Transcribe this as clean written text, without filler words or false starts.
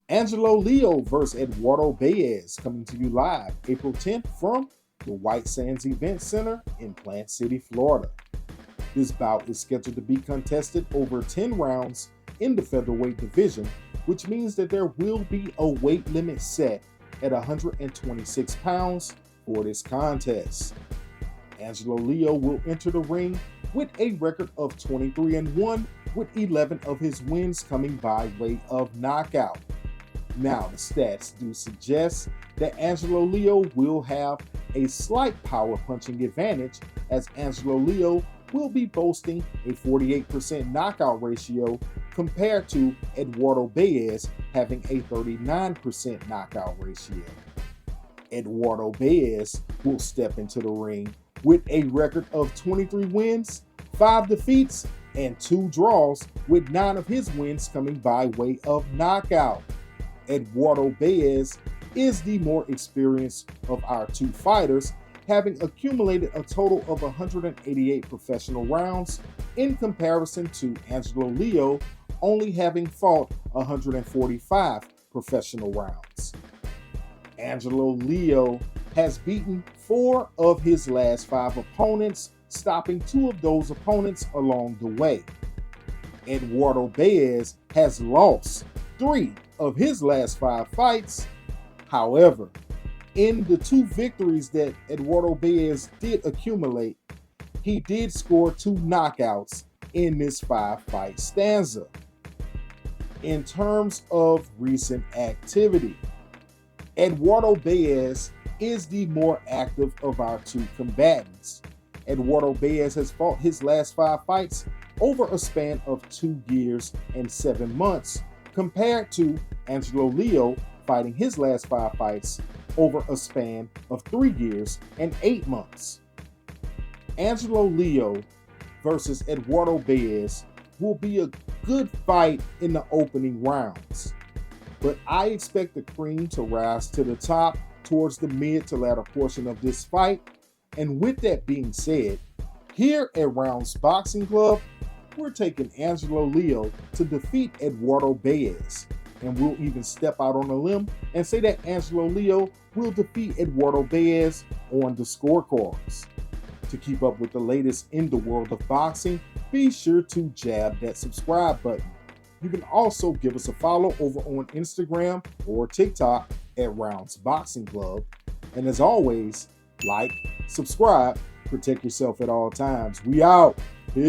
Angelo Leo versus Eduardo Baez coming to you live April 10th from the White Sands Event Center in Plant City, Florida. This bout is scheduled to be contested over 10 rounds in the featherweight division, which means that there will be a weight limit set at 126 pounds for this contest. Angelo Leo will enter the ring with a record of 23-1, with 11 of his wins coming by way of knockout. Now, the stats do suggest that Angelo Leo will have a slight power punching advantage, as Angelo Leo will be boasting a 48% knockout ratio compared to Eduardo Baez having a 39% knockout ratio. Eduardo Baez will step into the ring with a record of 23 wins, 5 defeats, and 2 draws, with 9 of his wins coming by way of knockout. Eduardo Baez is the more experienced of our two fighters, having accumulated a total of 188 professional rounds in comparison to Angelo Leo only having fought 145 professional rounds. Angelo Leo has beaten 4 of his last 5 opponents, stopping 2 of those opponents along the way. Eduardo Baez has lost 3 of his last 5 fights. However, in the 2 victories that Eduardo Baez did accumulate, he did score 2 knockouts in this 5-fight stanza. In terms of recent activity, Eduardo Baez is the more active of our 2 combatants. Eduardo Baez has fought his last 5 fights over a span of 2 years and 7 months, compared to Angelo Leo fighting his last 5 fights over a span of 3 years and 8 months. Angelo Leo versus Eduardo Baez will be a good fight in the opening rounds, but I expect the cream to rise to the top towards the mid to latter portion of this fight. And with that being said, here at Rounds Boxing Club, we're taking Angelo Leo to defeat Eduardo Baez, and we'll even step out on a limb and say that Angelo Leo will defeat Eduardo Baez on the scorecards. To keep up with the latest in the world of boxing, be sure to jab that subscribe button. You can also give us a follow over on Instagram or TikTok at Rounds Boxing Club. And as always, like, subscribe, protect yourself at all times. We out. Peace.